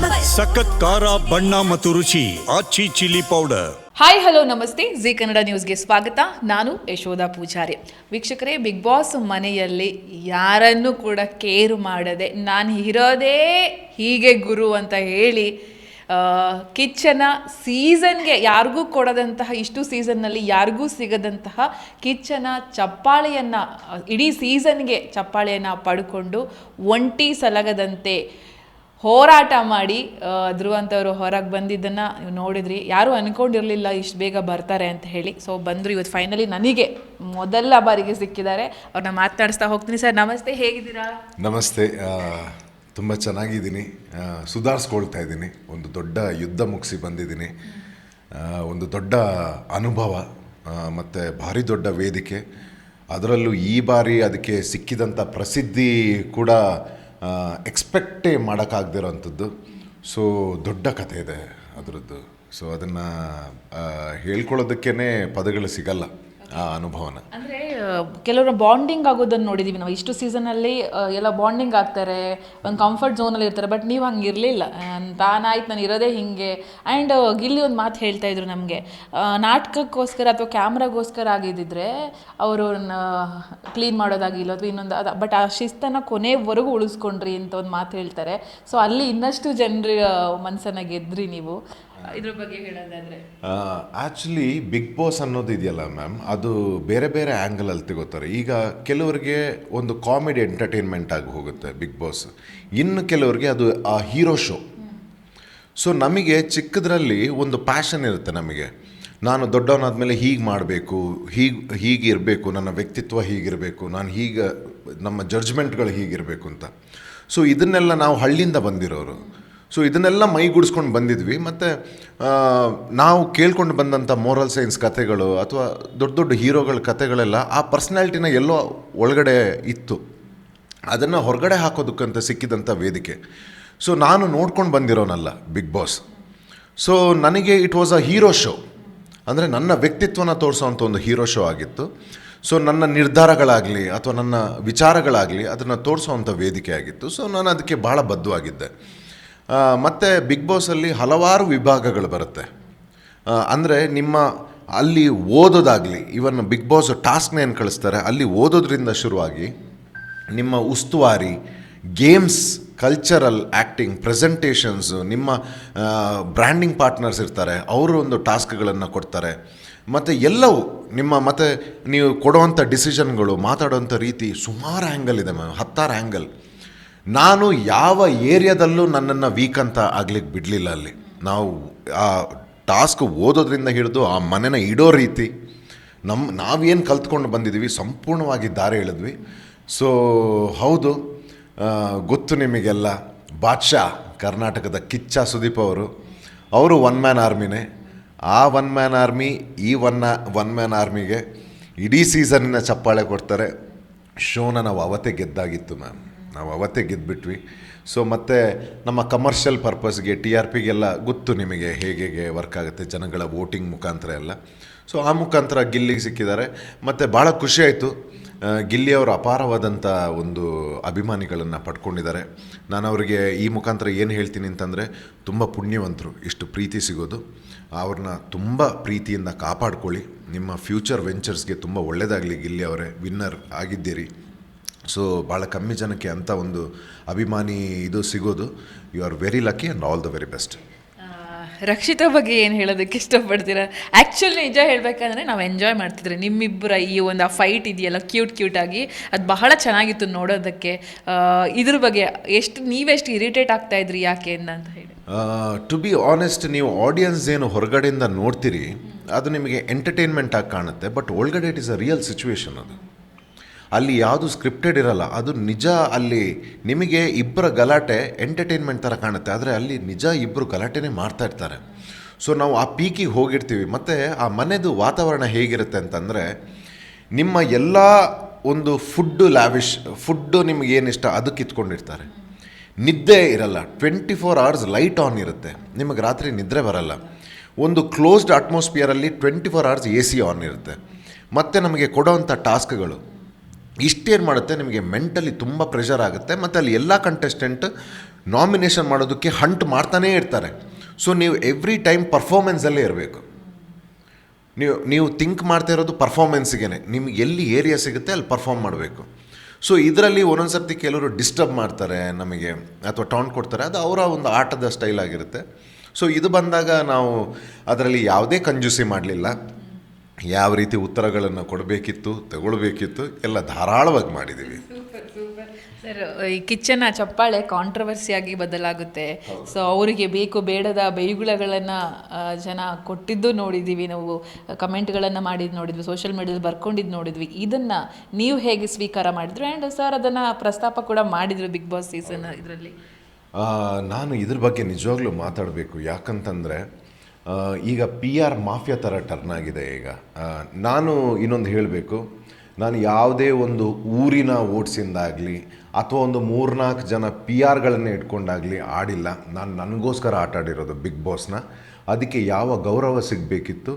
ಸಖತ್ ಖಾರ ಬಣ್ಣ ಮತ್ತು ರುಚಿ ಆಚಿ ಚಿಲ್ಲಿ ಪೌಡರ್. ಹಾಯ್ ಹಲೋ ನಮಸ್ತೆ, ಜಿ ಕನ್ನಡ ನ್ಯೂಸ್ಗೆ ಸ್ವಾಗತ. ನಾನು ಯಶೋಧ ಪೂಜಾರಿ. ವೀಕ್ಷಕರೇ, ಬಿಗ್ ಬಾಸ್ ಮನೆಯಲ್ಲಿ ಯಾರನ್ನೂ ಕೂಡ ಕೇರ್ ಮಾಡದೆ ನಾನು ಇರೋದೇ ಹೀಗೆ ಗುರು ಅಂತ ಹೇಳಿ ಕಿಚ್ಚನ ಸೀಸನ್ಗೆ ಯಾರಿಗೂ ಕೊಡದಂತಹ, ಇಷ್ಟು ಸೀಸನ್ನಲ್ಲಿ ಯಾರಿಗೂ ಸಿಗದಂತಹ ಕಿಚ್ಚನ ಚಪ್ಪಾಳೆಯನ್ನು, ಇಡೀ ಸೀಸನ್ಗೆ ಚಪ್ಪಾಳೆಯನ್ನು ಪಡ್ಕೊಂಡು ಒಂಟಿ ಸಲಗದಂತೆ ಹೋರಾಟ ಮಾಡಿ ಧ್ರುವಂತವರು ಹೊರಗೆ ಬಂದಿದ್ದನ್ನು ನೀವು ನೋಡಿದ್ರಿ. ಯಾರೂ ಅಂದ್ಕೊಂಡಿರಲಿಲ್ಲ ಇಷ್ಟು ಬೇಗ ಬರ್ತಾರೆ ಅಂತ ಹೇಳಿ. ಸೊ ಬಂದರು, ಇವತ್ತು ಫೈನಲಿ ನನಗೆ ಮೊದಲ ಬಾರಿಗೆ ಸಿಕ್ಕಿದ್ದಾರೆ. ಅವ್ರನ್ನ ಮಾತನಾಡಿಸ್ತಾ ಹೋಗ್ತೀನಿ. ಸರ್ ನಮಸ್ತೆ, ಹೇಗಿದ್ದೀರಾ? ನಮಸ್ತೆ, ತುಂಬ ಚೆನ್ನಾಗಿದ್ದೀನಿ, ಸುಧಾರಿಸ್ಕೊಳ್ತಾ ಇದ್ದೀನಿ. ಒಂದು ದೊಡ್ಡ ಯುದ್ಧ ಮುಗಿಸಿ ಬಂದಿದ್ದೀನಿ. ಒಂದು ದೊಡ್ಡ ಅನುಭವ ಮತ್ತು ಭಾರಿ ದೊಡ್ಡ ವೇದಿಕೆ. ಅದರಲ್ಲೂ ಈ ಬಾರಿ ಅದಕ್ಕೆ ಸಿಕ್ಕಿದಂಥ ಪ್ರಸಿದ್ಧಿ ಕೂಡ ಎಕ್ಸ್ಪೆಕ್ಟೇ ಮಾಡೋಕ್ಕಾಗದಿರೋವಂಥದ್ದು. ಸೊ ದೊಡ್ಡ ಕಥೆ ಇದೆ ಅದರದ್ದು. ಸೊ ಅದನ್ನು ಹೇಳ್ಕೊಳ್ಳೋದಕ್ಕೇ ಪದಗಳು ಸಿಗಲ್ಲ ಆ ಅನುಭವನ. ಅಂದರೆ ಕೆಲವರು ಬಾಂಡಿಂಗ್ ಆಗೋದನ್ನು ನೋಡಿದ್ದೀವಿ ನಾವು. ಇಷ್ಟು ಸೀಸನಲ್ಲಿ ಎಲ್ಲ ಬಾಂಡಿಂಗ್ ಆಗ್ತಾರೆ, ಒಂದು ಕಂಫರ್ಟ್ ಝೋನಲ್ಲಿ ಇರ್ತಾರೆ. ಬಟ್ ನೀವು ಹಂಗೆ ಇರಲಿಲ್ಲ. ತಾನಾಯ್ತು, ನಾನು ಇರೋದೇ ಹೀಗೆ. ಆ್ಯಂಡ್ ಗಿಲ್ಲಿ ಒಂದು ಮಾತು ಹೇಳ್ತಾ ಇದ್ರು ನಮಗೆ, ನಾಟಕಕ್ಕೋಸ್ಕರ ಅಥವಾ ಕ್ಯಾಮ್ರಾಗೋಸ್ಕರ ಆಗಿದ್ದಿದ್ರೆ ಅವರು ಕ್ಲೀನ್ ಮಾಡೋದಾಗಿಲ್ಲ ಅಥವಾ ಇನ್ನೊಂದು ಅದು, ಬಟ್ ಆ ಶಿಸ್ತನ್ನು ಕೊನೆವರೆಗೂ ಉಳಿಸ್ಕೊಂಡ್ರಿ ಅಂತ ಒಂದು ಮಾತು ಹೇಳ್ತಾರೆ. ಸೊ ಅಲ್ಲಿ ಇನ್ನಷ್ಟು ಜನರ ಮನಸ್ಸನ್ನು ಗೆದ್ರಿ ನೀವು. ಇದ್ರ ಬಗ್ಗೆ ಹೇಳೋದಾದರೆ, ಆ್ಯಕ್ಚುಲಿ ಬಿಗ್ ಬಾಸ್ ಅನ್ನೋದು ಇದೆಯಲ್ಲ ಮ್ಯಾಮ್, ಅದು ಬೇರೆ ಬೇರೆ ಆ್ಯಂಗಲಲ್ಲಿ ತಗೋತಾರೆ. ಈಗ ಕೆಲವರಿಗೆ ಒಂದು ಕಾಮಿಡಿ ಎಂಟರ್ಟೈನ್ಮೆಂಟ್ ಆಗಿ ಹೋಗುತ್ತೆ ಬಿಗ್ ಬಾಸ್, ಇನ್ನು ಕೆಲವರಿಗೆ ಅದು ಆ ಹೀರೋ ಶೋ. ಸೊ ನಮಗೆ ಚಿಕ್ಕದ್ರಲ್ಲಿ ಒಂದು ಪ್ಯಾಷನ್ ಇರುತ್ತೆ ನಮಗೆ, ನಾನು ದೊಡ್ಡವನಾದ್ಮೇಲೆ ಹೀಗೆ ಮಾಡಬೇಕು, ಹೀಗಿರಬೇಕು, ನನ್ನ ವ್ಯಕ್ತಿತ್ವ ಹೀಗಿರಬೇಕು, ನಾನು ಹೀಗೆ, ನಮ್ಮ ಜಡ್ಜ್ಮೆಂಟ್ಗಳು ಹೀಗಿರಬೇಕು ಅಂತ. ಸೊ ಇದನ್ನೆಲ್ಲ ನಾವು ಹಳ್ಳಿಯಿಂದ ಬಂದಿರೋರು. ಸೊ ಇದನ್ನೆಲ್ಲ ಮೈಗೂಡಿಸ್ಕೊಂಡು ಬಂದಿದ್ವಿ. ಮತ್ತು ನಾವು ಕೇಳ್ಕೊಂಡು ಬಂದಂಥ ಮೋರಲ್ ಸೈನ್ಸ್ ಕಥೆಗಳು ಅಥವಾ ದೊಡ್ಡ ದೊಡ್ಡ ಹೀರೋಗಳ ಕಥೆಗಳೆಲ್ಲ ಆ ಪರ್ಸ್ನಾಲಿಟಿನ ಎಲ್ಲೋ ಒಳಗಡೆ ಇತ್ತು. ಅದನ್ನು ಹೊರಗಡೆ ಹಾಕೋದಕ್ಕಂತ ಸಿಕ್ಕಿದಂಥ ವೇದಿಕೆ. ಸೊ ನಾನು ನೋಡ್ಕೊಂಡು ಬಂದಿರೋನಲ್ಲ ಬಿಗ್ ಬಾಸ್. ಸೊ ನನಗೆ it was a hero show. ಅಂದರೆ ನನ್ನ ವ್ಯಕ್ತಿತ್ವನ ತೋರಿಸೋವಂಥ ಒಂದು ಹೀರೋ ಶೋ ಆಗಿತ್ತು. ಸೊ ನನ್ನ ನಿರ್ಧಾರಗಳಾಗಲಿ ಅಥವಾ ನನ್ನ ವಿಚಾರಗಳಾಗಲಿ ಅದನ್ನು ತೋರಿಸೋವಂಥ ವೇದಿಕೆ ಆಗಿತ್ತು. ಸೊ ನಾನು ಅದಕ್ಕೆ ಭಾಳ ಬದ್ಧವಾಗಿದ್ದೆ. ಮತ್ತು ಬಿಗ್ ಬಾಸಲ್ಲಿ ಹಲವಾರು ವಿಭಾಗಗಳು ಬರುತ್ತೆ. ಅಂದರೆ ನಿಮ್ಮ ಅಲ್ಲಿ ಓದೋದಾಗಲಿ, ಇವನ್ ಬಿಗ್ ಬಾಸ್ ಟಾಸ್ಕ್ನ ಏನು ಕಳಿಸ್ತಾರೆ ಅಲ್ಲಿ ಓದೋದ್ರಿಂದ ಶುರುವಾಗಿ ನಿಮ್ಮ ಉಸ್ತುವಾರಿ, ಗೇಮ್ಸ್, ಕಲ್ಚರಲ್, ಆ್ಯಕ್ಟಿಂಗ್, ಪ್ರೆಸೆಂಟೇಷನ್ಸು, ನಿಮ್ಮ ಬ್ರ್ಯಾಂಡಿಂಗ್ ಪಾರ್ಟ್ನರ್ಸ್ ಇರ್ತಾರೆ, ಅವರು ಒಂದು ಟಾಸ್ಕ್ಗಳನ್ನು ಕೊಡ್ತಾರೆ. ಮತ್ತು ಎಲ್ಲವೂ ನಿಮ್ಮ, ಮತ್ತು ನೀವು ಕೊಡುವಂಥ ಡಿಸಿಷನ್ಗಳು, ಮಾತಾಡೋವಂಥ ರೀತಿ, ಸುಮಾರು ಆ್ಯಂಗಲ್ ಇದೆ ಮ್ಯಾಮ್, 10 ಆ್ಯಂಗಲ್. ನಾನು ಯಾವ ಏರಿಯಾದಲ್ಲೂ ನನ್ನನ್ನು ವೀಕ್ ಅಂತ ಆಗ್ಲಿಕ್ಕೆ ಬಿಡಲಿಲ್ಲ. ಅಲ್ಲಿ ನಾವು ಆ ಟಾಸ್ಕ್ ಓದೋದ್ರಿಂದ ಹಿಡಿದು ಆ ಮನೆನ ಇಡೋ ರೀತಿ, ನಾವೇನು ಕಲ್ತ್ಕೊಂಡು ಬಂದಿದ್ದೀವಿ ಸಂಪೂರ್ಣವಾಗಿ ದಾರಿ ಎಳೆದ್ವಿ. ಸೊ ಹೌದು, ಗೊತ್ತು ನಿಮಗೆಲ್ಲ, ಬಾದ್ಶಾ ಕರ್ನಾಟಕದ ಕಿಚ್ಚ ಸುದೀಪ್ ಅವರು ಒನ್ ಮ್ಯಾನ್ ಆರ್ಮಿನೇ. ಆ ಒನ್ ಮ್ಯಾನ್ ಆರ್ಮಿ, ಈ ಒನ್ ಮ್ಯಾನ್ ಆರ್ಮಿಗೆ ಇಡೀ ಸೀಸನ್ನಿನ ಚಪ್ಪಾಳೆ ಕೊಡ್ತಾರೆ. ಶೋನ ನಾವು ಅವತ್ತೇ ಗೆದ್ದಾಗಿತ್ತು ಮ್ಯಾಮ್, ನಾವು ಅವತ್ತೇ ಗೆದ್ದುಬಿಟ್ವಿ. ಸೊ ಮತ್ತು ನಮ್ಮ ಕಮರ್ಷಿಯಲ್ ಪರ್ಪಸ್ಗೆ, TRPಗೆಲ್ಲ ಗೊತ್ತು ನಿಮಗೆ ಹೇಗೆ ವರ್ಕ್ ಆಗುತ್ತೆ, ಜನಗಳ ವೋಟಿಂಗ್ ಮುಖಾಂತರ ಎಲ್ಲ. ಸೊ ಆ ಮುಖಾಂತರ ಗಿಲ್ಲಿಗೆ ಸಿಕ್ಕಿದ್ದಾರೆ. ಮತ್ತು ಭಾಳ ಖುಷಿಯಾಯಿತು. ಗಿಲ್ಲಿಯವರು ಅಪಾರವಾದಂಥ ಒಂದು ಅಭಿಮಾನಿಗಳನ್ನು ಪಡ್ಕೊಂಡಿದ್ದಾರೆ. ನಾನು ಅವರಿಗೆ ಈ ಮುಖಾಂತರ ಏನು ಹೇಳ್ತೀನಿ ಅಂತಂದರೆ, ತುಂಬ ಪುಣ್ಯವಂತರು ಇಷ್ಟು ಪ್ರೀತಿ ಸಿಗೋದು. ಅವ್ರನ್ನ ತುಂಬ ಪ್ರೀತಿಯಿಂದ ಕಾಪಾಡ್ಕೊಳ್ಳಿ. ನಿಮ್ಮ ಫ್ಯೂಚರ್ ವೆಂಚರ್ಸ್ಗೆ ತುಂಬ ಒಳ್ಳೆಯದಾಗಲಿ. ಗಿಲ್ಲಿ ಅವರೇ ವಿನ್ನರ್ ಆಗಿದ್ದೀರಿ. ಸೊ ಭಾಳ ಕಮ್ಮಿ ಜನಕ್ಕೆ ಅಂಥ ಒಂದು ಅಭಿಮಾನಿ ಇದು ಸಿಗೋದು. You are very lucky and all the very best. Rakshita ಬಗ್ಗೆ ಏನು ಹೇಳೋದಕ್ಕೆ ಇಷ್ಟಪಡ್ತೀರಾ? ಆ್ಯಕ್ಚುಲಿ ನಿಜ ಹೇಳಬೇಕಂದ್ರೆ ನಾವು ಎಂಜಾಯ್ ಮಾಡ್ತಿದ್ರಿ ನಿಮ್ಮಿಬ್ಬರ ಈ ಒಂದು ಆ ಫೈಟ್ ಇದೆಯಲ್ಲ, ಕ್ಯೂಟಾಗಿ, ಅದು ಬಹಳ ಚೆನ್ನಾಗಿತ್ತು ನೋಡೋದಕ್ಕೆ. ಇದ್ರ ಬಗ್ಗೆ ನೀವೆಷ್ಟು ಇರಿಟೇಟ್ ಆಗ್ತಾಯಿದ್ರಿ ಯಾಕೆ ಅಂತ ಹೇಳಿ? ಟು ಬಿ ಆನೆಸ್ಟ್, ನೀವು ಆಡಿಯನ್ಸ್ ಏನು ಹೊರಗಡೆಯಿಂದ ನೋಡ್ತೀರಿ ಅದು ನಿಮಗೆ ಎಂಟರ್ಟೈನ್ಮೆಂಟ್ ಆಗಿ ಕಾಣುತ್ತೆ. ಬಟ್ ಒಳಗಡೆ it is a real situation. ಅದು ಅಲ್ಲಿ ಯಾವುದು ಸ್ಕ್ರಿಪ್ಟೆಡ್ ಇರಲ್ಲ, ಅದು ನಿಜ. ಅಲ್ಲಿ ನಿಮಗೆ ಇಬ್ಬರ ಗಲಾಟೆ ಎಂಟರ್ಟೈನ್ಮೆಂಟ್ ಥರ ಕಾಣುತ್ತೆ, ಆದರೆ ಅಲ್ಲಿ ನಿಜ ಇಬ್ಬರು ಗಲಾಟೆನೇ ಮಾಡ್ತಾ ಇರ್ತಾರೆ. ಸೊ ನಾವು ಆ ಪೀಕಿಗೆ ಹೋಗಿರ್ತೀವಿ. ಮತ್ತು ಆ ಮನೆದು ವಾತಾವರಣ ಹೇಗಿರುತ್ತೆ ಅಂತಂದರೆ, ನಿಮ್ಮ ಎಲ್ಲ ಒಂದು ಫುಡ್ಡು ನಿಮಗೇನಿಷ್ಟ ಅದು ಕಿತ್ಕೊಂಡಿರ್ತಾರೆ. ನಿದ್ದೆ ಇರಲ್ಲ, 24 hours ಲೈಟ್ ಆನ್ ಇರುತ್ತೆ, ನಿಮಗೆ ರಾತ್ರಿ ನಿದ್ರೆ ಬರಲ್ಲ. ಒಂದು ಕ್ಲೋಸ್ಡ್ ಅಟ್ಮಾಸ್ಫಿಯರಲ್ಲಿ 24 hours AC ಆನ್ ಇರುತ್ತೆ. ಮತ್ತು ನಮಗೆ ಕೊಡೋವಂಥ ಟಾಸ್ಕ್ಗಳು ಇಷ್ಟೇನು ಮಾಡುತ್ತೆ, ನಿಮಗೆ ಮೆಂಟಲಿ ತುಂಬ ಪ್ರೆಷರ್ ಆಗುತ್ತೆ. ಮತ್ತು ಅಲ್ಲಿ ಎಲ್ಲ ಕಂಟೆಸ್ಟೆಂಟ್ ನಾಮಿನೇಷನ್ ಮಾಡೋದಕ್ಕೆ ಹಂಟ್ ಮಾಡ್ತಾನೇ ಇರ್ತಾರೆ. ಸೊ ನೀವು ಎವ್ರಿ ಟೈಮ್ ಪರ್ಫಾರ್ಮೆನ್ಸಲ್ಲೇ ಇರಬೇಕು. ನೀವು ಥಿಂಕ್ ಮಾಡ್ತಾ ಇರೋದು ಪರ್ಫಾರ್ಮೆನ್ಸಿಗೆ, ನಿಮ್ಗೆ ಎಲ್ಲಿ ಏರಿಯಾ ಸಿಗುತ್ತೆ ಅಲ್ಲಿ ಪರ್ಫಾರ್ಮ್ ಮಾಡಬೇಕು. ಸೊ ಇದರಲ್ಲಿ ಒಂದೊಂದು ಸರ್ತಿ ಕೆಲವರು ಡಿಸ್ಟರ್ಬ್ ಮಾಡ್ತಾರೆ ನಮಗೆ, ಅಥವಾ ಟಾಂಟ್ ಕೊಡ್ತಾರೆ, ಅದು ಅವರ ಒಂದು ಆಟದ ಸ್ಟೈಲ್ ಆಗಿರುತ್ತೆ. ಸೊ ಇದು ಬಂದಾಗ ನಾವು ಅದರಲ್ಲಿ ಯಾವುದೇ ಕಂಜೂಸಿ ಮಾಡಲಿಲ್ಲ. ಯಾವ ರೀತಿ ಉತ್ತರಗಳನ್ನು ಕೊಡಬೇಕಿತ್ತು, ತಗೊಳ್ಬೇಕಿತ್ತು, ಎಲ್ಲ ಧಾರಾಳವಾಗಿ ಮಾಡಿದ್ದೀವಿ. ಸರ್, ಈ ಕಿಚ್ಚನ ಚಪ್ಪಾಳೆ ಕಾಂಟ್ರವರ್ಸಿಯಾಗಿ ಬದಲಾಗುತ್ತೆ. ಸೊ ಅವರಿಗೆ ಬೇಕು ಬೇಡದ ಬೈಗುಳಗಳನ್ನು ಜನ ಕೊಟ್ಟಿದ್ದು ನೋಡಿದ್ದೀವಿ, ನಾವು ಕಮೆಂಟ್ಗಳನ್ನು ಮಾಡಿದ್ದು ನೋಡಿದ್ವಿ, ಸೋಷಿಯಲ್ ಮೀಡಿಯಾದಲ್ಲಿ ಬರ್ಕೊಂಡಿದ್ದು ನೋಡಿದ್ವಿ. ಇದನ್ನು ನೀವು ಹೇಗೆ ಸ್ವೀಕಾರ ಮಾಡಿದ್ರು? ಆ್ಯಂಡ್ ಸರ್ ಅದನ್ನು ಪ್ರಸ್ತಾಪ ಕೂಡ ಮಾಡಿದರು ಬಿಗ್ ಬಾಸ್ ಸೀಸನ್ ಇದರಲ್ಲಿ. ನಾನು ಇದ್ರ ಬಗ್ಗೆ ನಿಜವಾಗ್ಲೂ ಮಾತಾಡಬೇಕು. ಯಾಕಂತಂದರೆ ಈಗ PR ಮಾಫಿಯಾ ಥರ ಟರ್ನ್ ಆಗಿದೆ ಈಗ. ನಾನು ಇನ್ನೊಂದು ಹೇಳಬೇಕು, ನಾನು ಯಾವುದೇ ಒಂದು ಊರಿನ ಓಟ್ಸಿಂದಾಗಲಿ ಅಥವಾ ಒಂದು 3-4 ಜನ PRಗಳನ್ನೇ ಇಟ್ಕೊಂಡಾಗಲಿ ಆಡಿಲ್ಲ. ನಾನು ನನಗೋಸ್ಕರ ಆಟ ಆಡಿರೋದು ಬಿಗ್ ಬಾಸ್ನ. ಅದಕ್ಕೆ ಯಾವ ಗೌರವ ಸಿಗಬೇಕಿತ್ತು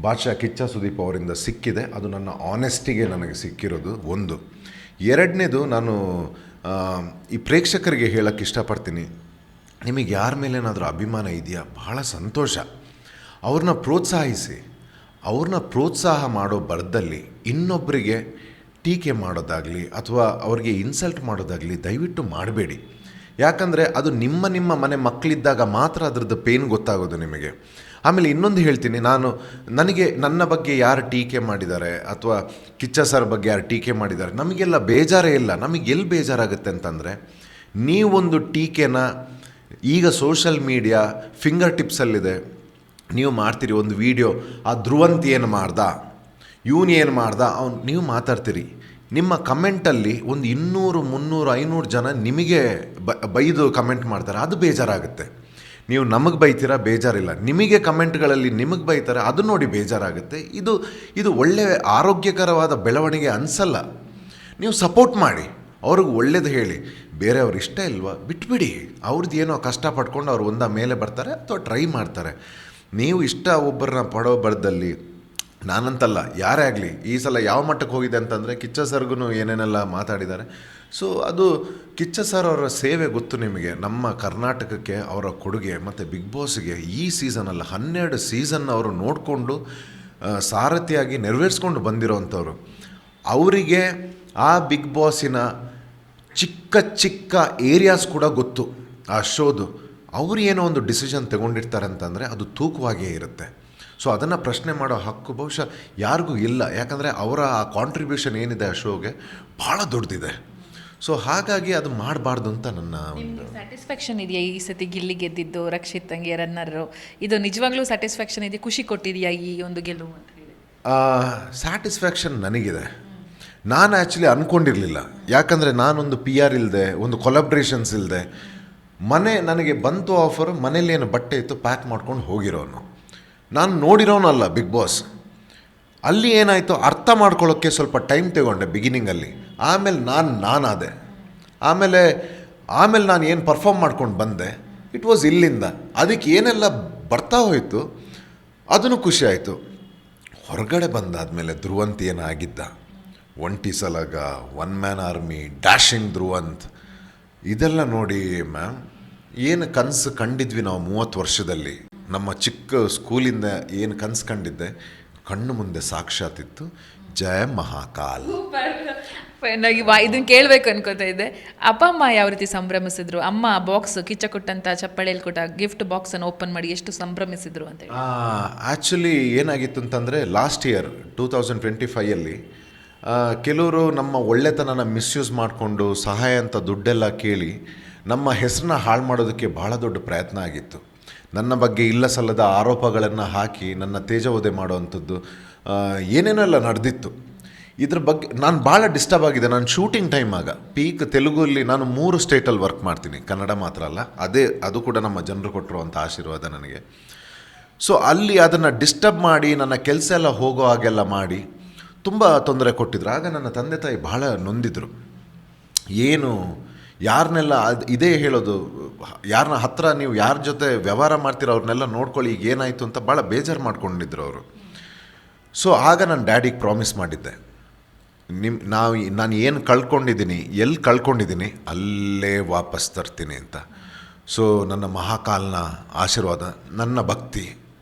ಬಾದ್ಶಾ ಕಿಚ್ಚ ಸುದೀಪ್ ಅವರಿಂದ ಸಿಕ್ಕಿದೆ. ಅದು ನನ್ನ ಆನೆಸ್ಟಿಗೆ ನನಗೆ ಸಿಕ್ಕಿರೋದು ಒಂದು. ಎರಡನೇದು, ನಾನು ಈ ಪ್ರೇಕ್ಷಕರಿಗೆ ಹೇಳೋಕ್ಕೆ ಇಷ್ಟಪಡ್ತೀನಿ, ನಿಮಗೆ ಯಾರ ಮೇಲೇನಾದರೂ ಅಭಿಮಾನ ಇದೆಯಾ, ಬಹಳ ಸಂತೋಷ. ಅವ್ರನ್ನ ಪ್ರೋತ್ಸಾಹಿಸಿ. ಅವ್ರನ್ನ ಪ್ರೋತ್ಸಾಹ ಮಾಡೋ ಬರದಲ್ಲಿ ಇನ್ನೊಬ್ಬರಿಗೆ ಟೀಕೆ ಮಾಡೋದಾಗಲಿ ಅಥವಾ ಅವ್ರಿಗೆ ಇನ್ಸಲ್ಟ್ ಮಾಡೋದಾಗಲಿ ದಯವಿಟ್ಟು ಮಾಡಬೇಡಿ. ಯಾಕಂದರೆ ಅದು ನಿಮ್ಮ ಮನೆ ಮಕ್ಕಳಿದ್ದಾಗ ಮಾತ್ರ ಅದರದ್ದು ಪೇನ್ ಗೊತ್ತಾಗೋದು ನಿಮಗೆ. ಆಮೇಲೆ ಇನ್ನೊಂದು ಹೇಳ್ತೀನಿ, ನನಗೆ ನನ್ನ ಬಗ್ಗೆ ಯಾರು ಟೀಕೆ ಮಾಡಿದ್ದಾರೆ ಅಥವಾ ಕಿಚ್ಚ ಸರ್ ಬಗ್ಗೆ ಯಾರು ಟೀಕೆ ಮಾಡಿದ್ದಾರೆ, ನಮಗೆಲ್ಲ ಬೇಜಾರೇ ಇಲ್ಲ. ನಮಗೆ ಎಲ್ಲಿ ಬೇಜಾರಾಗುತ್ತೆ ಅಂತಂದರೆ, ನೀವೊಂದು ಟೀಕೆನ ಈಗ ಸೋಷಲ್ ಮೀಡಿಯಾ ಫಿಂಗರ್ ಟಿಪ್ಸಲ್ಲಿದೆ, ನೀವು ಮಾಡ್ತೀರಿ ಒಂದು ವಿಡಿಯೋ, ಆ ಧ್ರುವಂತ್ ಏನು ಮಾಡ್ದ, ಏನು ಮಾಡ್ದ, ನೀವು ಮಾತಾಡ್ತೀರಿ. ನಿಮ್ಮ ಕಮೆಂಟಲ್ಲಿ ಒಂದು 200, 300, 500 ಜನ ನಿಮಗೆ ಬೈದು ಕಮೆಂಟ್ ಮಾಡ್ತಾರೆ, ಅದು ಬೇಜಾರಾಗುತ್ತೆ. ನೀವು ನಮಗೆ ಬೈತೀರಾ, ಬೇಜಾರಿಲ್ಲ. ನಿಮಗೆ ಕಮೆಂಟ್ಗಳಲ್ಲಿ ನಿಮಗೆ ಬೈತಾರೆ, ಅದು ನೋಡಿ ಬೇಜಾರಾಗುತ್ತೆ. ಇದು ಒಳ್ಳೆಯ ಆರೋಗ್ಯಕರವಾದ ಬೆಳವಣಿಗೆ ಅನಿಸಲ್ಲ. ನೀವು ಸಪೋರ್ಟ್ ಮಾಡಿ, ಅವ್ರಿಗೆ ಒಳ್ಳೇದು ಹೇಳಿ. ಬೇರೆಯವ್ರು ಇಷ್ಟ ಇಲ್ವಾ ಬಿಟ್ಬಿಡಿ, ಅವ್ರದ್ದು ಏನೋ ಕಷ್ಟಪಟ್ಕೊಂಡು ಅವ್ರು ಒಂದ ಮೇಲೆ ಬರ್ತಾರೆ ಅಥವಾ ಟ್ರೈ ಮಾಡ್ತಾರೆ. ನೀವು ಇಷ್ಟ ಒಬ್ಬರನ್ನ ಪಡೋ ಬರದಲ್ಲಿ, ನಾನಂತಲ್ಲ ಯಾರೇ ಆಗಲಿ, ಈ ಸಲ ಯಾವ ಮಟ್ಟಕ್ಕೆ ಹೋಗಿದೆ ಅಂತಂದರೆ ಕಿಚ್ಚ ಸರ್ಗೂ ಏನೇನೆಲ್ಲ ಮಾತಾಡಿದ್ದಾರೆ. ಸೊ ಅದು ಕಿಚ್ಚ ಸರ್ ಅವರ ಸೇವೆ ಗೊತ್ತು ನಿಮಗೆ, ನಮ್ಮ ಕರ್ನಾಟಕಕ್ಕೆ ಅವರ ಕೊಡುಗೆ. ಮತ್ತು ಬಿಗ್ ಬಾಸ್ಗೆ ಈ ಸೀಸನಲ್ಲಿ 12 ಸೀಸನ್ ಅವರು ನೋಡಿಕೊಂಡು ಸಾರಥಿಯಾಗಿ ನೆರವೇರಿಸ್ಕೊಂಡು ಬಂದಿರೋವಂಥವ್ರು. ಅವರಿಗೆ ಆ ಬಿಗ್ ಬಾಸಿನ ಚಿಕ್ಕ ಚಿಕ್ಕ ಏರಿಯಾಸ್ ಕೂಡ ಗೊತ್ತು ಆ ಶೋದು. ಅವರು ಏನೋ ಒಂದು ಡಿಸಿಷನ್ ತಗೊಂಡಿರ್ತಾರೆ ಅಂತಂದರೆ ಅದು ತೂಕವಾಗೇ ಇರುತ್ತೆ. ಸೊ ಅದನ್ನು ಪ್ರಶ್ನೆ ಮಾಡೋ ಹಕ್ಕು ಬಹುಶಃ ಯಾರಿಗೂ ಇಲ್ಲ. ಯಾಕಂದರೆ ಅವರ ಆ ಕಾಂಟ್ರಿಬ್ಯೂಷನ್ ಏನಿದೆ ಆ ಶೋಗೆ ಭಾಳ ದೊಡ್ಡದಿದೆ. ಸೊ ಹಾಗಾಗಿ ಅದು ಮಾಡಬಾರ್ದು ಅಂತ ನನ್ನ ಒಂದು ಸ್ಯಾಟಿಸ್ಫ್ಯಾಕ್ಷನ್ ಇದೆಯಾ ಈ ಸತಿ ಗಿಲ್ಲಿ ಗೆದ್ದಿದ್ದು, ರಕ್ಷಿತ್ ತಂಗಿ ರನ್ನರು? ಇದು ನಿಜವಾಗ್ಲೂ ಸ್ಯಾಟಿಸ್ಫ್ಯಾಕ್ಷನ್ ಇದೆ, ಖುಷಿ ಕೊಟ್ಟಿದೆಯಾ ಈ ಒಂದು ಗೆಲುವು ಅಂತ ಹೇಳಿ? ಸ್ಯಾಟಿಸ್ಫ್ಯಾಕ್ಷನ್ ನನಗಿದೆ. ನಾನು ಆ್ಯಕ್ಚುಲಿ ಅಂದ್ಕೊಂಡಿರಲಿಲ್ಲ. ಯಾಕಂದರೆ ನಾನೊಂದು PR ಇಲ್ಲದೆ, ಒಂದು ಕೊಲಾಬ್ರೇಷನ್ಸ್ ಇಲ್ಲದೆ, ನನಗೆ ಬಂತು ಆಫರ್, ಮನೇಲೇನು ಬಟ್ಟೆ ಇತ್ತು ಪ್ಯಾಕ್ ಮಾಡ್ಕೊಂಡು ಹೋಗಿರೋನು. ನಾನು ನೋಡಿರೋನಲ್ಲ ಬಿಗ್ ಬಾಸ್. ಅಲ್ಲಿ ಏನಾಯಿತು ಅರ್ಥ ಮಾಡ್ಕೊಳ್ಳೋಕ್ಕೆ ಸ್ವಲ್ಪ ಟೈಮ್ ತಗೊಂಡೆ ಬಿಗಿನಿಂಗಲ್ಲಿ. ಆಮೇಲೆ ನಾನಾದೆ. ಆಮೇಲೆ ನಾನು ಏನು ಪರ್ಫಾರ್ಮ್ ಮಾಡ್ಕೊಂಡು ಬಂದೆ, ಇಟ್ ವಾಸ್ ಇಲ್ಲಿಂದ. ಅದಕ್ಕೆ ಏನೆಲ್ಲ ಬರ್ತಾ ಹೋಯಿತು ಅದನ್ನು ಖುಷಿ ಆಯಿತು. ಹೊರಗಡೆ ಬಂದಾದಮೇಲೆ ಧ್ರುವಂತ್ ಏನಾಗಿದ್ದ, ಒಂಟಿ ಸಲಗ, 1 ಮ್ಯಾನ್ ಆರ್ಮಿ, ಡ್ಯಾಶಿಂಗ್ ಧ್ರುವಂತ್, ಇದೆಲ್ಲ ನೋಡಿ ಮ್ಯಾಮ್, ಏನು ಕನಸು ಕಂಡಿದ್ವಿ ನಾವು 30 ವರ್ಷದಲ್ಲಿ. ನಮ್ಮ ಚಿಕ್ಕ ಸ್ಕೂಲಿಂದ ಏನು ಕನಸು ಕಂಡಿದ್ದೆ ಕಣ್ಣು ಮುಂದೆ ಸಾಕ್ಷಾತ್ತಿತ್ತು. ಜಯ ಮಹಾಕಾಲ್. ನನಗೆ ಇದನ್ನು ಕೇಳಬೇಕು ಅನ್ಕೋತಾ ಇದ್ದೆ. ಅಪ್ಪ ಅಮ್ಮ ಯಾವ ರೀತಿ ಸಂಭ್ರಮಿಸಿದ್ರು? ಅಮ್ಮ ಬಾಕ್ಸ್ ಕಿಚ್ಚ ಕೊಟ್ಟಂಥ ಚಪ್ಪಳೆಯಲ್ಲಿ ಕೊಟ್ಟ ಗಿಫ್ಟ್ ಬಾಕ್ಸನ್ನು ಓಪನ್ ಮಾಡಿ ಎಷ್ಟು ಸಂಭ್ರಮಿಸಿದ್ರು ಅಂತೇಳಿ. ಆ್ಯಕ್ಚುಲಿ ಏನಾಗಿತ್ತು ಅಂತಂದರೆ, ಲಾಸ್ಟ್ ಇಯರ್ 2025 ಕೆಲವರು ನಮ್ಮ ಒಳ್ಳೆತನನ ಮಿಸ್ಯೂಸ್ ಮಾಡಿಕೊಂಡು ಸಹಾಯ ಅಂತ ದುಡ್ಡೆಲ್ಲ ಕೇಳಿ ನಮ್ಮ ಹೆಸರನ್ನ ಹಾಳು ಮಾಡೋದಕ್ಕೆ ಭಾಳ ದೊಡ್ಡ ಪ್ರಯತ್ನ ಆಗಿತ್ತು. ನನ್ನ ಬಗ್ಗೆ ಇಲ್ಲ ಸಲ್ಲದ ಆರೋಪಗಳನ್ನು ಹಾಕಿ ನನ್ನ ತೇಜೋವಧೆ ಮಾಡೋವಂಥದ್ದು ಏನೇನೆಲ್ಲ ನಡೆದಿತ್ತು. ಇದ್ರ ಬಗ್ಗೆ ನಾನು ಭಾಳ ಡಿಸ್ಟರ್ಬ್ ಆಗಿದೆ. ನಾನು ಶೂಟಿಂಗ್ ಟೈಮ್ ಪೀಕ್ ತೆಲುಗಲ್ಲಿ ನಾನು 3 ಸ್ಟೇಟಲ್ಲಿ ವರ್ಕ್ ಮಾಡ್ತೀನಿ, ಕನ್ನಡ ಮಾತ್ರ ಅಲ್ಲ. ಅದು ಕೂಡ ನಮ್ಮ ಜನರು ಕೊಟ್ಟಿರುವಂಥ ಆಶೀರ್ವಾದ ನನಗೆ. ಸೊ ಅಲ್ಲಿ ಅದನ್ನು ಡಿಸ್ಟರ್ಬ್ ಮಾಡಿ ನನ್ನ ಕೆಲಸ ಎಲ್ಲ ಹೋಗೋ ಹಾಗೆಲ್ಲ ಮಾಡಿ ತುಂಬ ತೊಂದರೆ ಕೊಟ್ಟಿದ್ರು. ಆಗ ನನ್ನ ತಂದೆ ತಾಯಿ ಭಾಳ ನೊಂದಿದ್ರು. ಏನು ಯಾರನ್ನೆಲ್ಲ ಇದೇ ಹೇಳೋದು, ಯಾರನ್ನ ಹತ್ರ ನೀವು ಯಾರ ಜೊತೆ ವ್ಯವಹಾರ ಮಾಡ್ತೀರೋ ಅವ್ರನ್ನೆಲ್ಲ ನೋಡ್ಕೊಳ್ಳಿ, ಈಗ ಏನಾಯಿತು ಅಂತ ಭಾಳ ಬೇಜಾರು ಮಾಡ್ಕೊಂಡಿದ್ರು ಅವರು. ಸೊ ಆಗ ನಾನು ಡ್ಯಾಡಿಗೆ ಪ್ರಾಮಿಸ್ ಮಾಡಿದ್ದೆ, ನಾನು ಏನು ಕಳ್ಕೊಂಡಿದ್ದೀನಿ, ಎಲ್ಲಿ ಕಳ್ಕೊಂಡಿದ್ದೀನಿ ಅಲ್ಲೇ ವಾಪಸ್ ತರ್ತೀನಿ ಅಂತ. ಸೊ ನನ್ನ ಮಹಾಕಾಲ್ನ ಆಶೀರ್ವಾದ, ನನ್ನ ಭಕ್ತಿ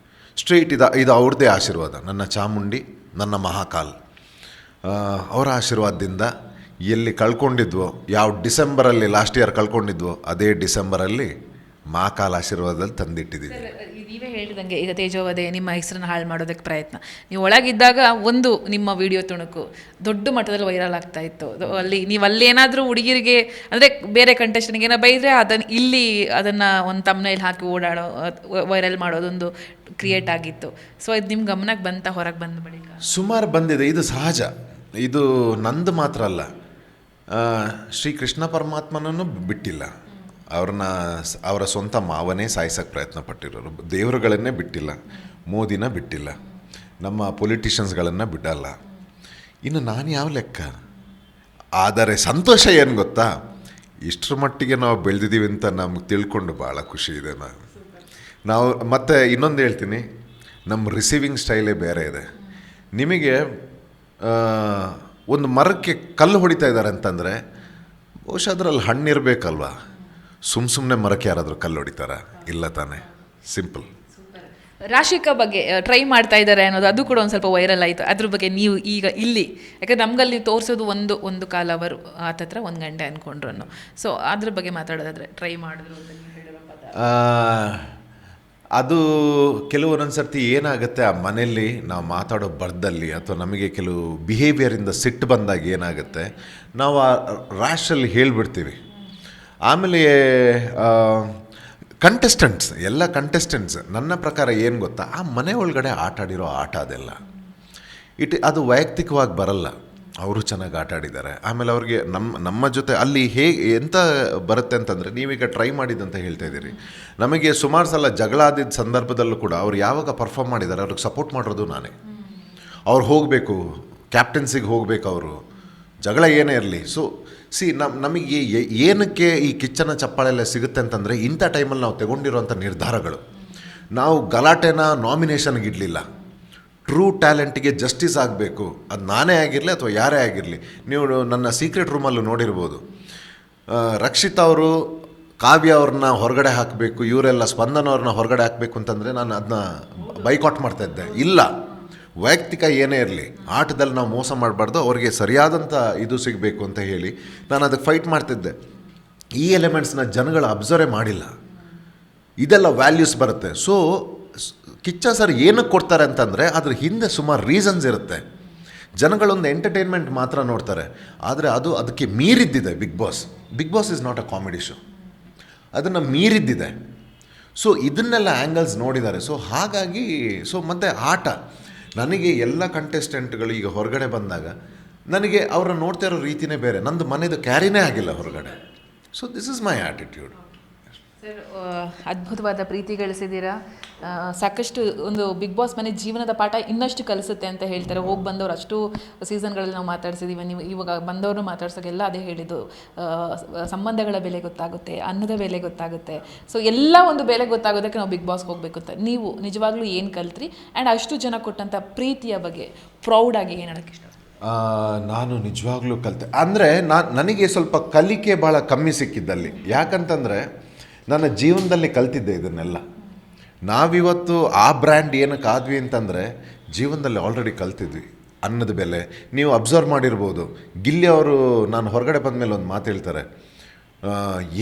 ಸ್ಟ್ರೈಟ್ ಇದು ಅವ್ರದ್ದೇ ಆಶೀರ್ವಾದ. ನನ್ನ ಚಾಮುಂಡಿ, ನನ್ನ ಮಹಾಕಾಲ್ ಅವರ ಆಶೀರ್ವಾದದಿಂದ ಎಲ್ಲಿ ಕಳ್ಕೊಂಡಿದ್ವೋ, ಯಾವ ಡಿಸೆಂಬರಲ್ಲಿ ಲಾಸ್ಟ್ ಇಯರ್ ಕಳ್ಕೊಂಡಿದ್ವೋ ಅದೇ ಡಿಸೆಂಬರಲ್ಲಿ ಮಹಾಕಾಲ್ ಆಶೀರ್ವಾದದಲ್ಲಿ ತಂದಿಟ್ಟಿದ್ದೀವಿ. ನೀವೇ ಹೇಳಿದಂಗೆ ಈಗ ತೇಜೋವಧೆ ನಿಮ್ಮ ಹೆಸರನ್ನು ಹಾಳು ಮಾಡೋದಕ್ಕೆ ಪ್ರಯತ್ನ, ನೀವು ಒಳಗಿದ್ದಾಗ ಒಂದು ನಿಮ್ಮ ವಿಡಿಯೋ ತುಣುಕು ದೊಡ್ಡ ಮಟ್ಟದಲ್ಲಿ ವೈರಲ್ ಆಗ್ತಾ ಇತ್ತು. ನೀವು ಅಲ್ಲೇನಾದರೂ ಹುಡುಗಿರಿಗೆ ಅಂದರೆ ಬೇರೆ ಕಂಟೆಸ್ಟೆಂಟ್ಗೆ ಏನೋ ಬೈದರೆ ಅದನ್ನು ಒಂದು ತಮ್ನೇಲ್ ಹಾಕಿ ಓಡಾಡೋ ವೈರಲ್ ಮಾಡೋದೊಂದು ಕ್ರಿಯೇಟ್ ಆಗಿತ್ತು. ಸೊ ಇದು ನಿಮ್ಮ ಗಮನಕ್ಕೆ ಬಂತ ಹೊರಗೆ ಬಂದ ಬಳಿಕ? ಸುಮಾರು ಬಂದಿದೆ, ಇದು ಸಹಜ. ಇದು ನಂದು ಮಾತ್ರ ಅಲ್ಲ, ಶ್ರೀ ಕೃಷ್ಣ ಪರಮಾತ್ಮನನ್ನು ಬಿಟ್ಟಿಲ್ಲ. ಅವರ ಸ್ವಂತ ಮಾವನೇ ಸಾಯಿಸೋಕ್ಕೆ ಪ್ರಯತ್ನ ಪಟ್ಟಿರೋರು. ದೇವರುಗಳನ್ನೇ ಬಿಟ್ಟಿಲ್ಲ, ಮೋದಿನ ಬಿಟ್ಟಿಲ್ಲ, ನಮ್ಮ ಪೊಲಿಟಿಷಿಯನ್ಸ್ಗಳನ್ನು ಬಿಡಲ್ಲ. ಇನ್ನು ನಾನು ಯಾವ ಲೆಕ್ಕ? ಆದರೆ ಸಂತೋಷ ಏನು ಗೊತ್ತಾ, ಇಷ್ಟರ ಮಟ್ಟಿಗೆ ನಾವು ಬೆಳೆದಿದ್ದೀವಿ ಅಂತ ನಮ್ಗೆ ತಿಳ್ಕೊಂಡು ಭಾಳ ಖುಷಿ ಇದೆ. ನಾವು ಮತ್ತೆ ಇನ್ನೊಂದು ಹೇಳ್ತೀನಿ, ನಮ್ಮ ರಿಸೀವಿಂಗ್ ಸ್ಟೈಲೇ ಬೇರೆ ಇದೆ. ನಿಮಗೆ ಒಂದು ಮರಕ್ಕೆ ಕಲ್ಲು ಹೊಡಿತಾ ಇದ್ದಾರೆ ಅಂತಂದರೆ ಬಹುಶಃ ಅದರಲ್ಲಿ ಹಣ್ಣಿರಬೇಕಲ್ವ. ಸುಮ್ಮನೆ ಮರಕ್ಕೆ ಯಾರಾದರೂ ಕಲ್ಲು ಹೊಡಿತಾರ? ಇಲ್ಲ ತಾನೆ. ಸಿಂಪಲ್. ರಾಶಿಕಾ ಬಗ್ಗೆ ಟ್ರೈ ಮಾಡ್ತಾ ಇದ್ದಾರೆ ಅನ್ನೋದು ಅದು ಕೂಡ ಒಂದು ಸ್ವಲ್ಪ ವೈರಲ್ ಆಯಿತು. ಅದ್ರ ಬಗ್ಗೆ ನೀವು ಈಗ ಇಲ್ಲಿ, ಯಾಕಂದ್ರೆ ನಮ್ಗಲ್ಲಿ ತೋರಿಸೋದು ಒಂದು ಕಾಲ ಅವರು ಆತತ್ರ ಒಂದು ಗಂಟೆ ಅಂದ್ಕೊಂಡ್ರು. ಸೊ ಅದ್ರ ಬಗ್ಗೆ ಮಾತಾಡೋದಾದ್ರೆ ಟ್ರೈ ಮಾಡಿದ್ರು ಅದು ಕೆಲವೊಂದೊಂದು ಸರ್ತಿ ಏನಾಗುತ್ತೆ, ಆ ಮನೆಯಲ್ಲಿ ನಾವು ಮಾತಾಡೋ ಬರ್ದಲ್ಲಿ ಅಥವಾ ನಮಗೆ ಕೆಲವು ಬಿಹೇವಿಯರಿಂದ ಸಿಟ್ಟು ಬಂದಾಗ ಏನಾಗುತ್ತೆ, ನಾವು ಆ ರ್ಯಾಶಲ್ಲಿ ಹೇಳಿಬಿಡ್ತೀವಿ. ಆಮೇಲೆ ಎಲ್ಲ ಕಂಟೆಸ್ಟೆಂಟ್ಸ್ ನನ್ನ ಪ್ರಕಾರ ಏನು ಗೊತ್ತಾ, ಆ ಮನೆ ಒಳಗಡೆ ಆಟ ಆಡಿರೋ ಆಟ ಅದೆಲ್ಲ ಅದು ವೈಯಕ್ತಿಕವಾಗಿ ಬರಲ್ಲ. ಅವರು ಚೆನ್ನಾಗಿ ಆಟ ಆಡಿದ್ದಾರೆ. ಆಮೇಲೆ ಅವ್ರಿಗೆ ನಮ್ಮ ಜೊತೆ ಅಲ್ಲಿ ಎಂತ ಬರುತ್ತೆ ಅಂತಂದರೆ, ನೀವೀಗ ಟ್ರೈ ಮಾಡಿದಂತ ಹೇಳ್ತಾ ಇದ್ದೀರಿ, ನಮಗೆ ಸುಮಾರು ಸಲ ಜಗಳ ಆದಿದ್ದ ಸಂದರ್ಭದಲ್ಲೂ ಕೂಡ ಅವ್ರು ಯಾವಾಗ ಪರ್ಫಾರ್ಮ್ ಮಾಡಿದ್ದಾರೆ ಅವ್ರಿಗೆ ಸಪೋರ್ಟ್ ಮಾಡೋದು ನಾನೇ. ಅವ್ರು ಹೋಗಬೇಕು, ಕ್ಯಾಪ್ಟನ್ಸಿಗೆ ಹೋಗಬೇಕು, ಅವರು ಜಗಳ ಏನೇ ಇರಲಿ. ಸೊ ನಮಗೆ ಏನಕ್ಕೆ ಈ ಕಿಚ್ಚನ ಚಪ್ಪಾಳೆಲ್ಲ ಸಿಗುತ್ತೆ ಅಂತಂದರೆ, ಇಂಥ ಟೈಮಲ್ಲಿ ನಾವು ತಗೊಂಡಿರೋಂಥ ನಿರ್ಧಾರಗಳು. ನಾವು ಗಲಾಟೆನ ನಾಮಿನೇಷನ್ಗೆ ಇಡಲಿಲ್ಲ. ಟ್ರೂ ಟ್ಯಾಲೆಂಟಿಗೆ ಜಸ್ಟಿಸ್ ಆಗಬೇಕು. ಅದು ನಾನೇ ಆಗಿರಲಿ ಅಥವಾ ಯಾರೇ ಆಗಿರಲಿ. ನೀವು ನನ್ನ ಸೀಕ್ರೆಟ್ ರೂಮಲ್ಲೂ ನೋಡಿರ್ಬೋದು, ರಕ್ಷಿತ್ ಅವರು ಕಾವ್ಯ ಅವ್ರನ್ನ ಹೊರಗಡೆ ಹಾಕಬೇಕು, ಇವರೆಲ್ಲ ಸ್ಪಂದನ ಅವ್ರನ್ನ ಹೊರಗಡೆ ಹಾಕಬೇಕು ಅಂತಂದರೆ ನಾನು ಅದನ್ನ ಬೈಕಾಟ್ ಮಾಡ್ತಾಯಿದ್ದೆ. ಇಲ್ಲ, ವೈಯಕ್ತಿಕ ಏನೇ ಇರಲಿ, ಆಟದಲ್ಲಿ ನಾವು ಮೋಸ ಮಾಡಬಾರ್ದು, ಅವ್ರಿಗೆ ಸರಿಯಾದಂಥ ಇದು ಸಿಗಬೇಕು ಅಂತ ಹೇಳಿ ನಾನು ಅದಕ್ಕೆ ಫೈಟ್ ಮಾಡ್ತಿದ್ದೆ. ಈ ಎಲಿಮೆಂಟ್ಸ್ನ ಜನಗಳು ಅಬ್ಸರ್ವೇ ಮಾಡಿಲ್ಲ. ಇದೆಲ್ಲ ವ್ಯಾಲ್ಯೂಸ್ ಬರುತ್ತೆ. ಸೊ ಕಿಚ್ಚ ಸರ್ ಏನಕ್ಕೆ ಕೊಡ್ತಾರೆ ಅಂತಂದರೆ ಅದ್ರ ಹಿಂದೆ ಸುಮಾರು ರೀಸನ್ಸ್ ಇರುತ್ತೆ. ಜನಗಳೊಂದು ಎಂಟರ್ಟೈನ್ಮೆಂಟ್ ಮಾತ್ರ ನೋಡ್ತಾರೆ, ಆದರೆ ಅದಕ್ಕೆ ಮೀರಿದ್ದಿದೆ. Big Boss is not a comedy show, ಅದನ್ನು ಮೀರಿದ್ದಿದೆ. ಸೊ ಇದನ್ನೆಲ್ಲ ಆ್ಯಂಗಲ್ಸ್ ನೋಡಿದ್ದಾರೆ. ಸೊ ಹಾಗಾಗಿ ಮತ್ತು ಆಟ, ನನಗೆ ಎಲ್ಲ ಕಂಟೆಸ್ಟೆಂಟ್ಗಳು ಈಗ ಹೊರಗಡೆ ಬಂದಾಗ ನನಗೆ ಅವರ ನೋಡ್ತಾ ಇರೋ ರೀತಿಯೇ ಬೇರೆ. ನಂದು ಮನೆಯದು ಕ್ಯಾರಿನೇ ಆಗಿಲ್ಲ ಹೊರಗಡೆ. So this is my attitude. Sir, ಅದ್ಭುತವಾದ ಪ್ರೀತಿ ಗಳಿಸಿದ್ದೀರಾ. ಸಾಕಷ್ಟು ಒಂದು ಬಿಗ್ ಬಾಸ್ ಮನೆ ಜೀವನದ ಪಾಠ ಇನ್ನಷ್ಟು ಕಲಿಸುತ್ತೆ ಅಂತ ಹೇಳ್ತಾರೆ. ಹೋಗಿ ಬಂದವರು ಅಷ್ಟು ಸೀಸನ್ಗಳಲ್ಲಿ ನಾವು ಮಾತಾಡ್ಸಿದ್ದೀವಿ. ನೀವು ಇವಾಗ ಬಂದವ್ರನ್ನ ಮಾತಾಡ್ಸೋಕ್ಕೆಲ್ಲ ಅದೇ ಹೇಳಿದ್ದು, ಸಂಬಂಧಗಳ ಬೆಲೆ ಗೊತ್ತಾಗುತ್ತೆ, ಅನ್ನದ ಬೆಲೆ ಗೊತ್ತಾಗುತ್ತೆ. ಸೊ ಎಲ್ಲ ಒಂದು ಬೆಲೆ ಗೊತ್ತಾಗೋದಕ್ಕೆ ನಾವು ಬಿಗ್ ಬಾಸ್ಗೆ ಹೋಗಬೇಕು ಅಂತ. ನೀವು ನಿಜವಾಗ್ಲೂ ಏನು ಕಲ್ತ್ರಿ ಆ್ಯಂಡ್ ಅಷ್ಟು ಜನ ಕೊಟ್ಟಂಥ ಪ್ರೀತಿಯ ಬಗ್ಗೆ ಪ್ರೌಡಾಗಿ ಏನು ಹೇಳೋಕ್ಕೆ ಇಷ್ಟ? ನಾನು ನಿಜವಾಗ್ಲೂ ಕಲಿತೆ ಅಂದರೆ ನನಗೆ ಸ್ವಲ್ಪ ಕಲಿಕೆ ಭಾಳ ಕಮ್ಮಿ ಸಿಕ್ಕಿದ್ದಲ್ಲಿ. ಯಾಕಂತಂದರೆ ನನ್ನ ಜೀವನದಲ್ಲಿ ಕಲ್ತಿದ್ದೆ ಇದನ್ನೆಲ್ಲ. ನಾವಿವತ್ತು ಆ ಬ್ರ್ಯಾಂಡ್ ಏನಕ್ಕೆ ಆದ್ವಿ ಅಂತಂದರೆ ಜೀವನದಲ್ಲಿ ಆಲ್ರೆಡಿ ಕಲ್ತಿದ್ವಿ. ಅನ್ನದ ಬೆಲೆ ನೀವು ಅಬ್ಸರ್ವ್ ಮಾಡಿರ್ಬೋದು. ಗಿಲ್ಲಿ ಅವರು ನಾನು ಹೊರಗಡೆ ಬಂದಮೇಲೆ ಒಂದು ಮಾತು ಹೇಳ್ತಾರೆ,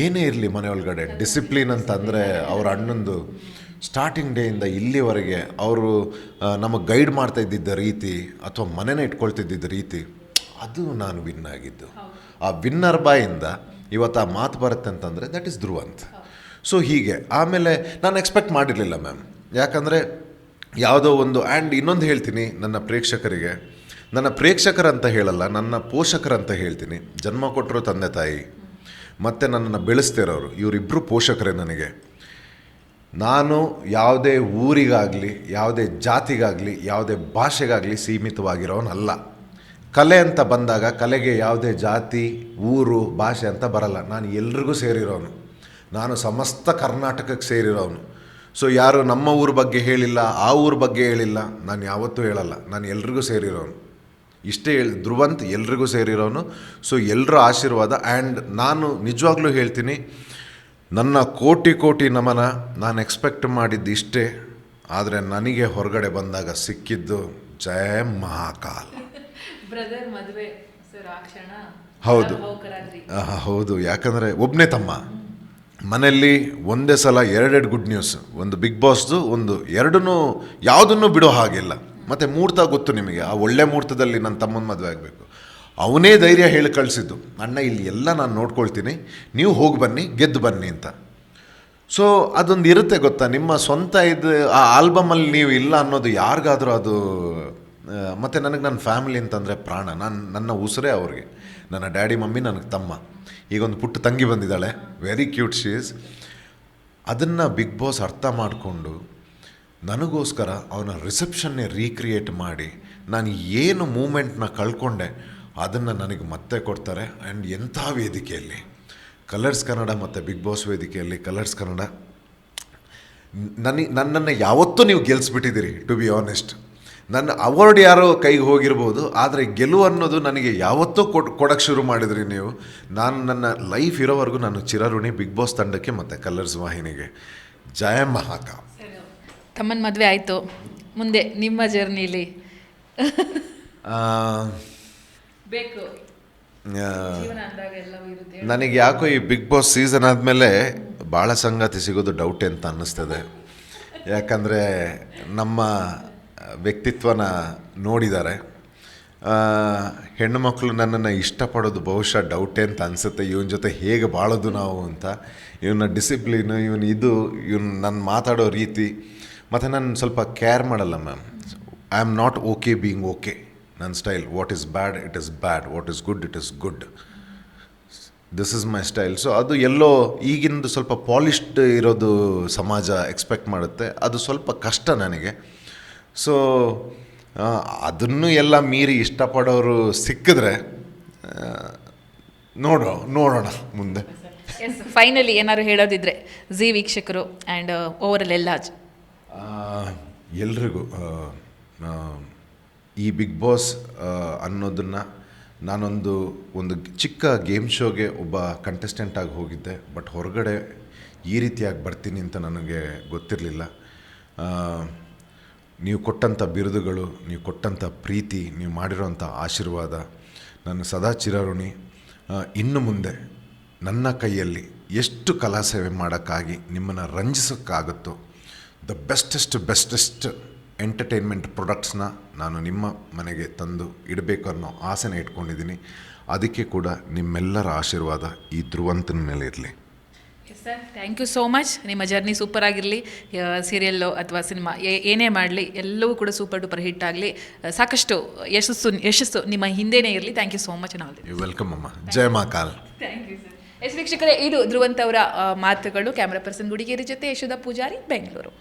ಏನೇ ಇರಲಿ ಮನೆ ಒಳಗಡೆ ಡಿಸಿಪ್ಲಿನ್ ಅಂತಂದರೆ ಅವ್ರ ಅಣ್ಣಂದು ಸ್ಟಾರ್ಟಿಂಗ್ ಡೇಯಿಂದ ಇಲ್ಲಿವರೆಗೆ ಅವರು ನಮಗೆ ಗೈಡ್ ಮಾಡ್ತಾ ಇದ್ದಿದ್ದ ರೀತಿ ಅಥವಾ ಮನೆನೇ ಇಟ್ಕೊಳ್ತಿದ್ದಿದ್ದ ರೀತಿ, ಅದು ನಾನು ವಿನ್ ಆಗಿದ್ದು. ಆ ವಿನ್ನರ್ ಬಾಯಿಂದ ಇವತ್ತು ಆ ಮಾತು ಬರುತ್ತೆ ಅಂತಂದರೆ ದಟ್ ಈಸ್ ಧ್ರುವಂತ್. ಸೊ ಹೀಗೆ ಆಮೇಲೆ ನಾನು ಎಕ್ಸ್ಪೆಕ್ಟ್ ಮಾಡಿರಲಿಲ್ಲ ಮ್ಯಾಮ್. ಯಾಕಂದರೆ ಯಾವುದೋ ಒಂದು ಆ್ಯಂಡ್ ಇನ್ನೊಂದು ಹೇಳ್ತೀನಿ ನನ್ನ ಪ್ರೇಕ್ಷಕರಂತ ಹೇಳಲ್ಲ, ನನ್ನ ಪೋಷಕರಂತ ಹೇಳ್ತೀನಿ. ಜನ್ಮ ಕೊಟ್ಟರು ತಂದೆ ತಾಯಿ ಮತ್ತು ನನ್ನನ್ನು ಬೆಳೆಸ್ತಿರೋರು, ಇವರಿಬ್ಬರು ಪೋಷಕರೇ ನನಗೆ. ನಾನು ಯಾವುದೇ ಊರಿಗಾಗಲಿ, ಯಾವುದೇ ಜಾತಿಗಾಗಲಿ, ಯಾವುದೇ ಭಾಷೆಗಾಗಲಿ ಸೀಮಿತವಾಗಿರೋನಲ್ಲ. ಕಲೆ ಅಂತ ಬಂದಾಗ ಕಲೆಗೆ ಯಾವುದೇ ಜಾತಿ, ಊರು, ಭಾಷೆ ಅಂತ ಬರಲ್ಲ. ನಾನು ಎಲ್ರಿಗೂ ಸೇರಿರೋನು. ನಾನು ಸಮಸ್ತ ಕರ್ನಾಟಕಕ್ಕೆ ಸೇರಿರೋನು. ಸೊ ಯಾರು ನಮ್ಮ ಊರ ಬಗ್ಗೆ ಹೇಳಿಲ್ಲ, ಆ ಊರ ಬಗ್ಗೆ ಹೇಳಿಲ್ಲ, ನಾನು ಯಾವತ್ತೂ ಹೇಳಲ್ಲ. ನಾನು ಎಲ್ರಿಗೂ ಸೇರಿರೋನು. ಇಷ್ಟೇ ಹೇಳಿ, ಧ್ರುವಂತ್ ಎಲ್ರಿಗೂ ಸೇರಿರೋನು. ಸೊ ಎಲ್ಲರ ಆಶೀರ್ವಾದ. ಆ್ಯಂಡ್ ನಾನು ನಿಜವಾಗ್ಲೂ ಹೇಳ್ತೀನಿ, ನನ್ನ ಕೋಟಿ ಕೋಟಿ ನಮನ. ನಾನು ಎಕ್ಸ್ಪೆಕ್ಟ್ ಮಾಡಿದ್ದು ಇಷ್ಟೇ, ಆದರೆ ನನಗೆ ಹೊರಗಡೆ ಬಂದಾಗ ಸಿಕ್ಕಿದ್ದು ಜಯ ಮಹಾಕಾಲ್. ಬ್ರದರ್ ಮದುವೆ ಸರ್ ಆ ಕ್ಷಣ ಹೌದು ಹೌದು, ಯಾಕಂದರೆ ಒಬ್ಬನೇ ತಮ್ಮ ಮನೆಯಲ್ಲಿ ಒಂದೇ ಸಲ ಎರಡೆರಡು ಗುಡ್ ನ್ಯೂಸ್, ಒಂದು ಬಿಗ್ ಬಾಸ್ದು, ಒಂದು ಎರಡನ್ನೂ ಯಾವುದನ್ನು ಬಿಡೋ ಹಾಗಿಲ್ಲ. ಮತ್ತು ಮುಹೂರ್ತ ಗೊತ್ತು ನಿಮಗೆ, ಆ ಒಳ್ಳೆ ಮುಹೂರ್ತದಲ್ಲಿ ನನ್ನ ತಮ್ಮನ ಮದುವೆ ಆಗಬೇಕು. ಅವನೇ ಧೈರ್ಯ ಹೇಳಿ ಕಳಿಸಿದ್ದು, ಅಣ್ಣ ಇಲ್ಲಿ ಎಲ್ಲ ನಾನು ನೋಡ್ಕೊಳ್ತೀನಿ, ನೀವು ಹೋಗಿ ಬನ್ನಿ, ಗೆದ್ದು ಬನ್ನಿ ಅಂತ. ಸೊ ಅದೊಂದು ಇರುತ್ತೆ ಗೊತ್ತಾ, ನಿಮ್ಮ ಸ್ವಂತ ಇದು ಆ ಆಲ್ಬಮಲ್ಲಿ ನೀವು ಇಲ್ಲ ಅನ್ನೋದು ಯಾರಿಗಾದರೂ ಅದು. ಮತ್ತು ನನಗೆ ನನ್ನ ಫ್ಯಾಮಿಲಿ ಅಂತಂದರೆ ಪ್ರಾಣ. ನನ್ನ ಉಸಿರೇ ಅವ್ರಿಗೆ. ನನ್ನ ಡ್ಯಾಡಿ ಮಮ್ಮಿ, ನನಗೆ ತಮ್ಮ, ಈಗ ಒಂದು ಪುಟ್ಟ ತಂಗಿ ಬಂದಿದ್ದಾಳೆ, ವೆರಿ ಕ್ಯೂಟ್ ಶಿ ಈಸ್. ಅದನ್ನು ಬಿಗ್ ಬಾಸ್ ಅರ್ಥ ಮಾಡಿಕೊಂಡು ನನಗೋಸ್ಕರ ಅವನ ರಿಸೆಪ್ಷನ್ನೇ ರೀಕ್ರಿಯೇಟ್ ಮಾಡಿ, ನಾನು ಏನು ಮೂಮೆಂಟ್ನ ಕಳ್ಕೊಂಡೆ ಅದನ್ನು ನನಗೆ ಮತ್ತೆ ಕೊಡ್ತಾರೆ. ಆ್ಯಂಡ್ ಎಂಥ ವೇದಿಕೆಯಲ್ಲಿ, ಕಲರ್ಸ್ ಕನ್ನಡ ಮತ್ತು ಬಿಗ್ ಬಾಸ್ ವೇದಿಕೆಯಲ್ಲಿ ಕಲರ್ಸ್ ಕನ್ನಡ ನನ್ನನ್ನು ಯಾವತ್ತೂ ನೀವು ಗೆಲ್ಲಿಸ್ಬಿಟ್ಟಿದ್ದೀರಿ. ಟು ಬಿ ಆನೆಸ್ಟ್, ನನ್ನ ಅವಾರ್ಡ್ ಯಾರೋ ಕೈಗೆ ಹೋಗಿರ್ಬೋದು, ಆದರೆ ಗೆಲುವು ಅನ್ನೋದು ನನಗೆ ಯಾವತ್ತೂ ಕೊಡೋಕ್ಕೆ ಶುರು ಮಾಡಿದ್ರಿ ನೀವು. ನಾನು ನನ್ನ ಲೈಫ್ ಇರೋವರೆಗೂ ನಾನು ಚಿರಋಣಿ ಬಿಗ್ ಬಾಸ್ ತಂಡಕ್ಕೆ ಮತ್ತು ಕಲರ್ಸ್ ವಾಹಿನಿಗೆ. ಜಯ ಮಹಾಕಾಲ್. ತಮ್ಮನ ಮದುವೆ ಆಯಿತು, ಮುಂದೆ ನಿಮ್ಮ ಜರ್ನಿಲಿ ಬೇಕು ನನಗೆ ಯಾಕೋ ಈ ಬಿಗ್ ಬಾಸ್ ಸೀಸನ್ ಆದಮೇಲೆ ಭಾಳ ಸಂಗಾತಿ ಸಿಗೋದು ಡೌಟೇ ಅಂತ ಅನ್ನಿಸ್ತದೆ. ಯಾಕಂದರೆ ನಮ್ಮ ವ್ಯಕ್ತಿತ್ವನ ನೋಡಿದ್ದಾರೆ. ಹೆಣ್ಣು ಮಕ್ಕಳು ನನ್ನನ್ನು ಇಷ್ಟಪಡೋದು ಬಹುಶಃ ಡೌಟೇ ಅಂತ ಅನಿಸುತ್ತೆ. ಇವನ ಜೊತೆ ಹೇಗೆ ಬಾಳೋದು ನಾವು ಅಂತ, ಇವನ ಡಿಸಿಪ್ಲಿನು, ಇವನು ನನ್ನ ಮಾತಾಡೋ ರೀತಿ, ಮತ್ತು ನಾನು ಸ್ವಲ್ಪ ಕೇರ್ ಮಾಡಲ್ಲ ma'am. I am not okay being okay. ನನ್ನ style, what is bad it is bad, what is good it is good, this is my style. So ಅದು ಎಲ್ಲೋ ಈಗಿಂದು ಸ್ವಲ್ಪ ಪಾಲಿಷ್ಡ್ ಇರೋದು ಸಮಾಜ ಎಕ್ಸ್ಪೆಕ್ಟ್ ಮಾಡುತ್ತೆ, ಅದು ಸ್ವಲ್ಪ ಕಷ್ಟ ನನಗೆ. ಸೊ ಅದನ್ನು ಎಲ್ಲ ಮೀರಿ ಇಷ್ಟಪಡೋರು ಸಿಕ್ಕಿದ್ರೆ ನೋಡೋಣ ಮುಂದೆ. ಎಸ್, ಫೈನಲಿ ಏನಾದ್ರು ಹೇಳೋದಿದ್ರೆ ಜಿ ವೀಕ್ಷಕರು ಆ್ಯಂಡ್ ಓವರಲ್ ಎಲ್ರಿಗೂ ಈ ಬಿಗ್ ಬಾಸ್ ಅನ್ನೋದನ್ನು ಒಂದು ಚಿಕ್ಕ ಗೇಮ್ ಶೋಗೆ ಒಬ್ಬ ಕಂಟೆಸ್ಟೆಂಟಾಗಿ ಹೋಗಿದ್ದೆ. ಬಟ್ ಹೊರಗಡೆ ಈ ರೀತಿಯಾಗಿ ಬರ್ತೀನಿ ಅಂತ ನನಗೆ ಗೊತ್ತಿರಲಿಲ್ಲ. ನೀವು ಕೊಟ್ಟಂಥ ಬಿರುದುಗಳು, ನೀವು ಕೊಟ್ಟಂಥ ಪ್ರೀತಿ, ನೀವು ಮಾಡಿರೋಂಥ ಆಶೀರ್ವಾದ, ನಾನು ಸದಾ ಚಿರಋಣಿ. ಇನ್ನು ಮುಂದೆ ನನ್ನ ಕೈಯಲ್ಲಿ ಎಷ್ಟು ಕಲಾ ಸೇವೆ ಮಾಡೋಕ್ಕಾಗಿ ನಿಮ್ಮನ್ನು ರಂಜಿಸೋಕ್ಕಾಗುತ್ತೋ, ದ ಬೆಸ್ಟೆಸ್ಟ್ ಎಂಟರ್ಟೈನ್ಮೆಂಟ್ ಪ್ರಾಡಕ್ಟ್ಸ್ನ ನಾನು ನಿಮ್ಮ ಮನೆಗೆ ತಂದು ಇಡಬೇಕು ಅನ್ನೋ ಆಸೆನ ಇಟ್ಕೊಂಡಿದ್ದೀನಿ. ಅದಕ್ಕೆ ಕೂಡ ನಿಮ್ಮೆಲ್ಲರ ಆಶೀರ್ವಾದ ಈ ಧ್ರುವಂತನ ಮೇಲೆ ಇರಲಿ. Yes sir, thank you so much. ನಿಮ್ಮ ಜರ್ನಿ ಸೂಪರ್ ಆಗಿರಲಿ. ಸೀರಿಯಲ್ಲು ಅಥವಾ ಸಿನಿಮಾ ಏನೇ ಮಾಡಲಿ ಎಲ್ಲವೂ ಕೂಡ ಸೂಪರ್ ಡೂಪರ್ ಹಿಟ್ ಆಗಲಿ. ಸಾಕಷ್ಟು ಯಶಸ್ಸು ನಿಮ್ಮ ಹಿಂದೆನೇ ಇರಲಿ. Thank you so much. You welcome ಅಮ್ಮ. Jai Mahakal. Thank you sir. Yes ವೀಕ್ಷಕರೇ, ಇದು ಧ್ರುವಂತ್ ಅವರ ಮಾತುಗಳು. ಕ್ಯಾಮ್ರಾ ಪರ್ಸನ್ ಗುಡಿಗೇರಿ ಜೊತೆ ಯಶೋಧ ಪೂಜಾರಿ, ಬೆಂಗಳೂರು.